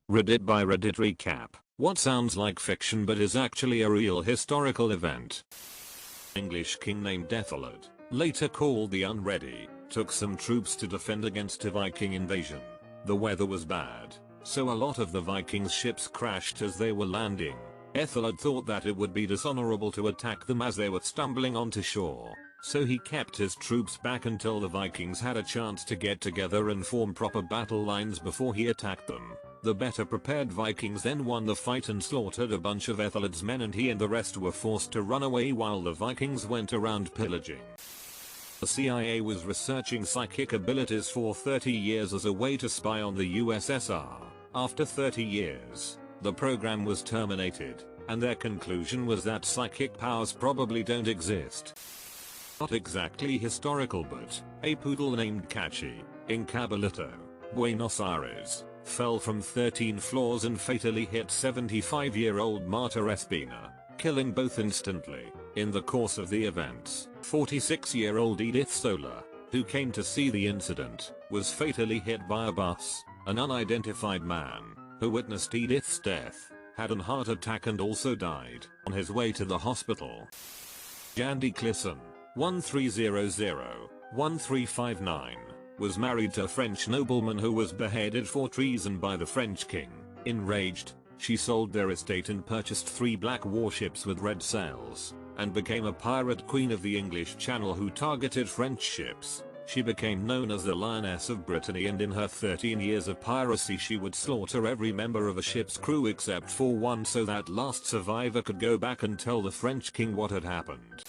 Reddit by Reddit recap. What sounds like fiction but is actually a real historical event. English king named Ethelred, later called the Unready, took some troops to defend against a Viking invasion. The weather was bad, so a lot of the Vikings' ships crashed as they were landing. Ethelred thought that it would be dishonorable to attack them as they were stumbling onto shore, so he kept his troops back until the Vikings had a chance to get together and form proper battle lines before he attacked them. The better prepared Vikings then won the fight and slaughtered a bunch of Ethelred's men, and he and the rest were forced to run away while the Vikings went around pillaging. The CIA was researching psychic abilities for 30 years as a way to spy on the USSR. After 30 years, the program was terminated, and their conclusion was that psychic powers probably don't exist. Not exactly historical, but a poodle named Cachi, in Caballito, Buenos Aires, fell from 13 floors and fatally hit 75-year-old Marta Espina, killing both instantly. In the course of the events, 46-year-old Edith Sola, who came to see the incident, was fatally hit by a bus. An unidentified man, who witnessed Edith's death, had a heart attack and also died on his way to the hospital. Jandy Clisson, 1300-1359, was married to a French nobleman who was beheaded for treason by the French king. Enraged, she sold their estate and purchased 3 black warships with red sails, and became a pirate queen of the English Channel who targeted French ships. She became known as the Lioness of Brittany, and in her 13 years of piracy she would slaughter every member of a ship's crew except for one so that last survivor could go back and tell the French king what had happened.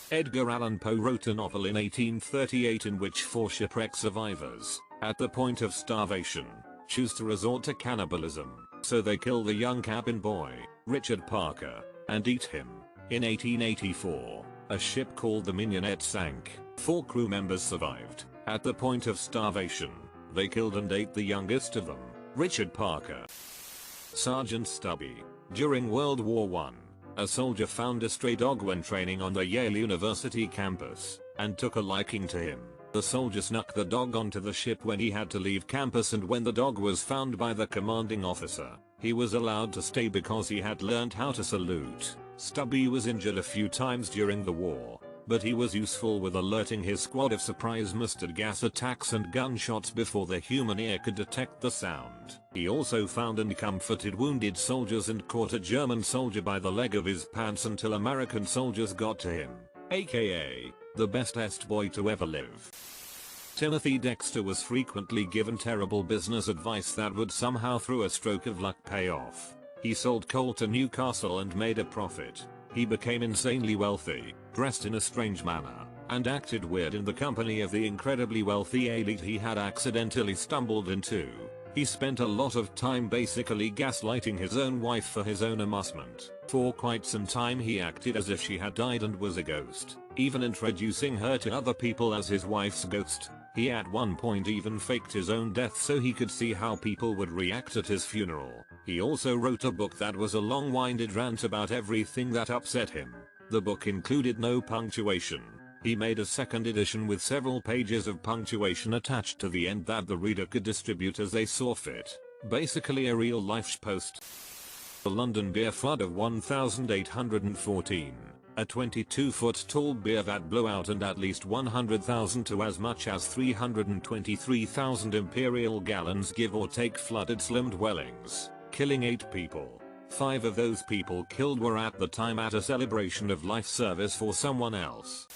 Edgar Allan Poe wrote a novel in 1838 in which 4 shipwreck survivors, at the point of starvation, choose to resort to cannibalism, so they kill the young cabin boy, Richard Parker, and eat him. In 1884, a ship called the Mignonette sank. 4 crew members survived. At the point of starvation, they killed and ate the youngest of them, Richard Parker. Sergeant Stubby. During World War I, a soldier found a stray dog when training on the Yale University campus, and took a liking to him. The soldier snuck the dog onto the ship when he had to leave campus, and when the dog was found by the commanding officer, he was allowed to stay because he had learned how to salute. Stubby was injured a few times during the war, but he was useful with alerting his squad of surprise mustard gas attacks and gunshots before the human ear could detect the sound. He also found and comforted wounded soldiers and caught a German soldier by the leg of his pants until American soldiers got to him, aka the bestest boy to ever live. Timothy Dexter was frequently given terrible business advice that would somehow through a stroke of luck pay off. He sold coal to Newcastle and made a profit. He became insanely wealthy, dressed in a strange manner, and acted weird in the company of the incredibly wealthy elite he had accidentally stumbled into. He spent a lot of time basically gaslighting his own wife for his own amusement. For quite some time he acted as if she had died and was a ghost, even introducing her to other people as his wife's ghost. He at one point even faked his own death so he could see how people would react at his funeral. He also wrote a book that was a long-winded rant about everything that upset him. The book included no punctuation. He made a second edition with several pages of punctuation attached to the end that the reader could distribute as they saw fit. Basically a real-life post. The London beer flood of 1814. A 22-foot tall beer vat blew out and at least 100,000 to as much as 323,000 imperial gallons give or take flooded Slim dwellings, killing 8 people. 5 of those people killed were at the time at a celebration of life service for someone else.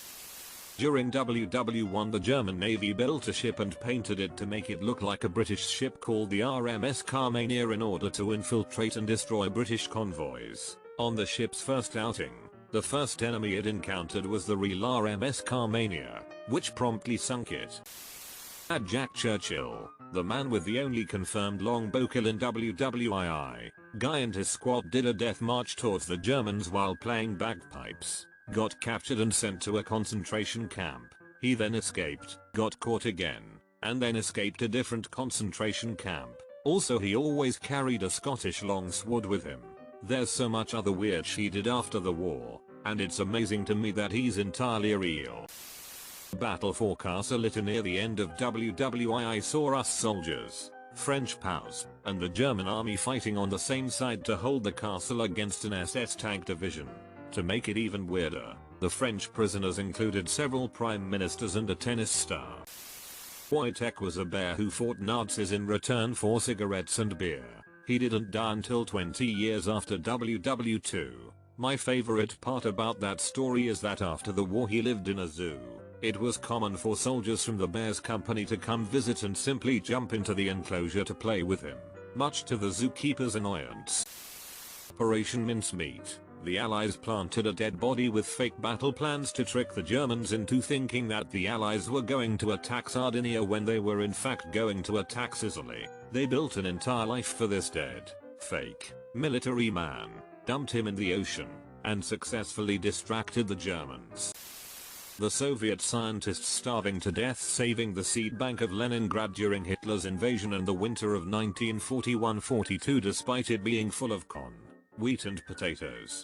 During WW1 the German Navy built a ship and painted it to make it look like a British ship called the RMS Carmania in order to infiltrate and destroy British convoys. On the ship's first outing, the first enemy it encountered was the real RMS Carmania, which promptly sunk it. At Jack Churchill, the man with the only confirmed longbow kill in WWII, Guy and his squad did a death march towards the Germans while playing bagpipes, got captured and sent to a concentration camp. He then escaped, got caught again, and then escaped a different concentration camp. Also he always carried a Scottish longsword with him. There's so much other weird she did after the war, and it's amazing to me that he's entirely real. Battle for Castle Litter near the end of WWII saw us soldiers, French POWs, and the German army fighting on the same side to hold the castle against an SS tank division. To make it even weirder, the French prisoners included several prime ministers and a tennis star. Wojtek was a bear who fought Nazis in return for cigarettes and beer. He didn't die until 20 years after WW2. My favorite part about that story is that after the war he lived in a zoo. It was common for soldiers from the bear's company to come visit and simply jump into the enclosure to play with him, much to the zookeeper's annoyance. Operation Mincemeat. The Allies planted a dead body with fake battle plans to trick the Germans into thinking that the Allies were going to attack Sardinia when they were in fact going to attack Sicily. They built an entire life for this dead, fake, military man, dumped him in the ocean, and successfully distracted the Germans. The Soviet scientists starving to death saving the seed bank of Leningrad during Hitler's invasion in the winter of 1941-42 despite it being full of corn, wheat and potatoes.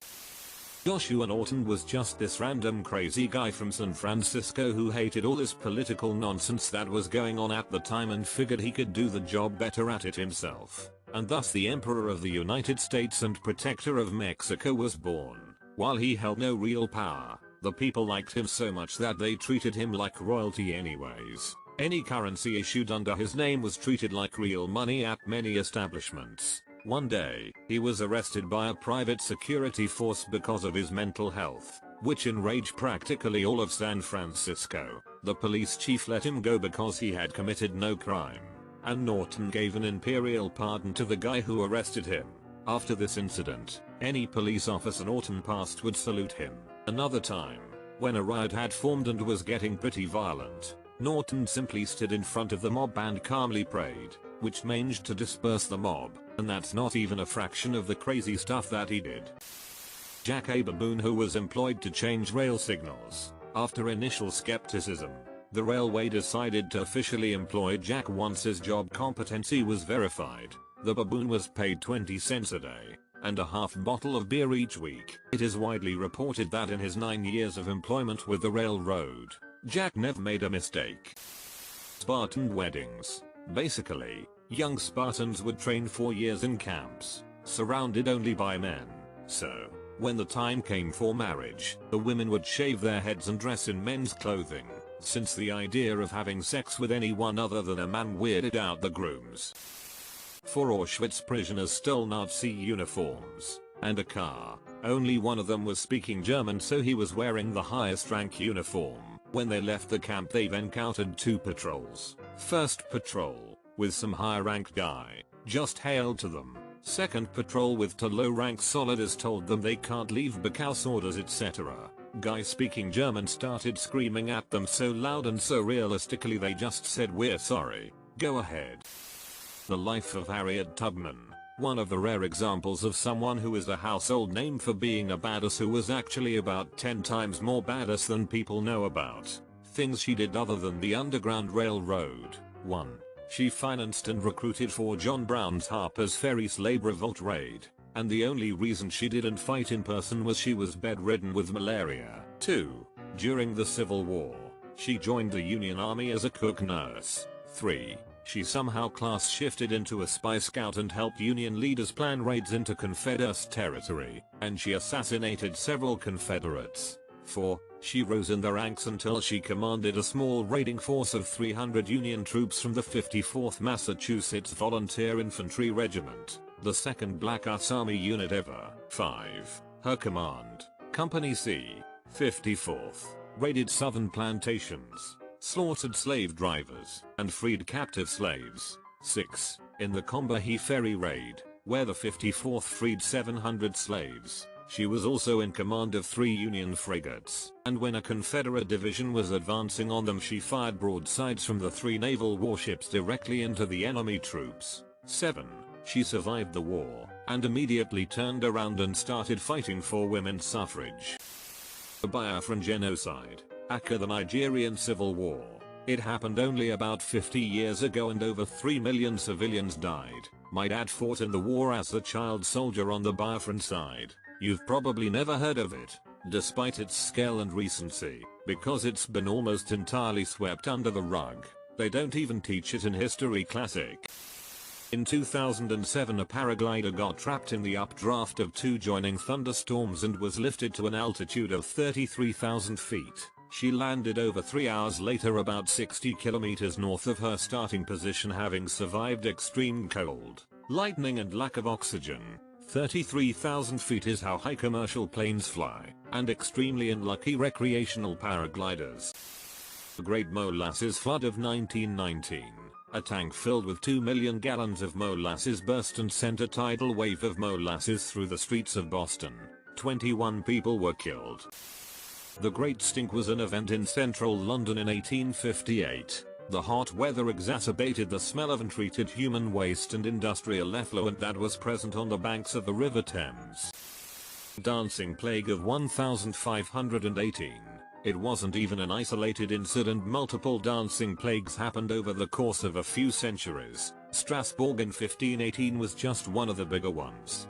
Joshua Norton was just this random crazy guy from San Francisco who hated all this political nonsense that was going on at the time and figured he could do the job better at it himself. And thus the Emperor of the United States and Protector of Mexico was born. While he held no real power, the people liked him so much that they treated him like royalty anyways. Any currency issued under his name was treated like real money at many establishments. One day, he was arrested by a private security force because of his mental health, which enraged practically all of San Francisco. The police chief let him go because he had committed no crime, and Norton gave an imperial pardon to the guy who arrested him. After this incident, any police officer Norton passed would salute him. Another time, when a riot had formed and was getting pretty violent, Norton simply stood in front of the mob and calmly prayed, which managed to disperse the mob, and that's not even a fraction of the crazy stuff that he did. Jack, a baboon who was employed to change rail signals. After initial skepticism, the railway decided to officially employ Jack once his job competency was verified. The baboon was paid 20 cents a day, and a half bottle of beer each week. It is widely reported that in his 9 years of employment with the railroad, Jack never made a mistake. Spartan weddings. Basically, young Spartans would train for years in camps, surrounded only by men. So, when the time came for marriage, the women would shave their heads and dress in men's clothing, since the idea of having sex with anyone other than a man weirded out the grooms. 4 Auschwitz prisoners stole Nazi uniforms and a car. Only one of them was speaking German, so he was wearing the highest rank uniform. When they left the camp, they've encountered 2 patrols. First patrol, with some high rank guy, just hailed to them. Second patrol with to low rank soldiers told them they can't leave because orders etc. Guy speaking German started screaming at them so loud and so realistically they just said, "We're sorry, go ahead." The life of Harriet Tubman. One of the rare examples of someone who is a household name for being a badass who was actually about 10 times more badass than people know about. Things she did other than the Underground Railroad. 1. She financed and recruited for John Brown's Harper's Ferry slave revolt raid, and the only reason she didn't fight in person was she was bedridden with malaria. 2. During the Civil War, she joined the Union Army as a cook nurse. 3. She somehow class shifted into a spy scout and helped Union leaders plan raids into Confederate territory, and she assassinated several Confederates. 4. She rose in the ranks until she commanded a small raiding force of 300 Union troops from the 54th Massachusetts Volunteer Infantry Regiment, the second Black Ops Army unit ever. 5. Her command, Company C, 54th, raided southern plantations, slaughtered slave drivers, and freed captive slaves. 6. In the Combahee Ferry raid, where the 54th freed 700 slaves, she was also in command of 3 Union frigates, and when a Confederate division was advancing on them she fired broadsides from the 3 naval warships directly into the enemy troops. 7. She survived the war, and immediately turned around and started fighting for women's suffrage. The Biafran genocide. Aka, the Nigerian Civil War. It happened only about 50 years ago and over 3 million civilians died. My dad fought in the war as a child soldier on the Biafran side. You've probably never heard of it, despite its scale and recency, because it's been almost entirely swept under the rug. They don't even teach it in history classic. In 2007 a paraglider got trapped in the updraft of two joining thunderstorms and was lifted to an altitude of 33,000 feet. She landed over 3 hours later about 60 kilometers north of her starting position, having survived extreme cold, lightning and lack of oxygen. 33,000 feet is how high commercial planes fly, and extremely unlucky recreational paragliders. The Great Molasses Flood of 1919. A tank filled with 2 million gallons of molasses burst and sent a tidal wave of molasses through the streets of Boston. 21 people were killed. The Great Stink was an event in central London in 1858. The hot weather exacerbated the smell of untreated human waste and industrial effluent that was present on the banks of the River Thames. Dancing Plague of 1518. It wasn't even an isolated incident, multiple dancing plagues happened over the course of a few centuries. Strasbourg in 1518 was just one of the bigger ones.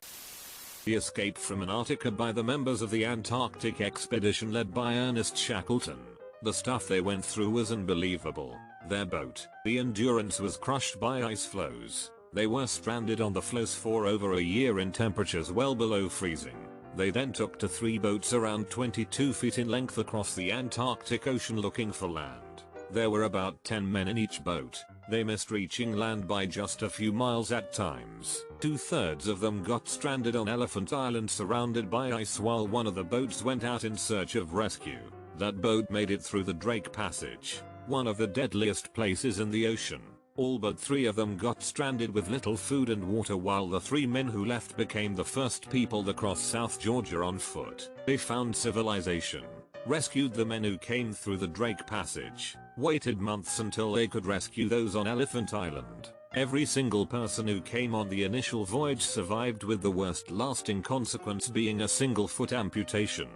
The escape from Antarctica by the members of the Antarctic expedition led by Ernest Shackleton. The stuff they went through was unbelievable. Their boat, the Endurance, was crushed by ice floes. They were stranded on the floes for over a year in temperatures well below freezing. They then took to 3 boats around 22 feet in length across the Antarctic Ocean looking for land. There were about 10 men in each boat. They missed reaching land by just a few miles at times. 2/3 of them got stranded on Elephant Island surrounded by ice while one of the boats went out in search of rescue. That boat made it through the Drake Passage, one of the deadliest places in the ocean. All but 3 of them got stranded with little food and water, while the 3 men who left became the first people to cross South Georgia on foot. They found civilization, rescued the men who came through the Drake Passage, waited months until they could rescue those on Elephant Island. Every single person who came on the initial voyage survived, with the worst lasting consequence being a single foot amputation.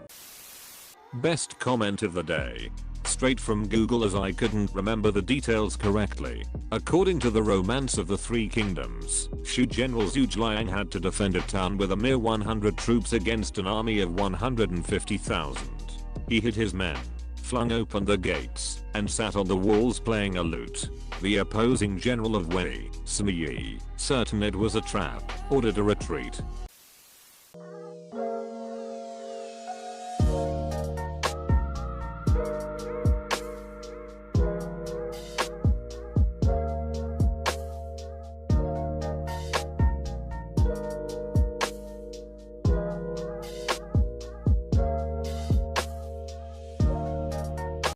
Best comment of the day. Straight from Google, as I couldn't remember the details correctly. According to the Romance of the Three Kingdoms, Shu General Zhuge Liang had to defend a town with a mere 100 troops against an army of 150,000. He hid his men, flung open the gates, and sat on the walls playing a lute. The opposing general of Wei, Sima Yi, certain it was a trap, ordered a retreat.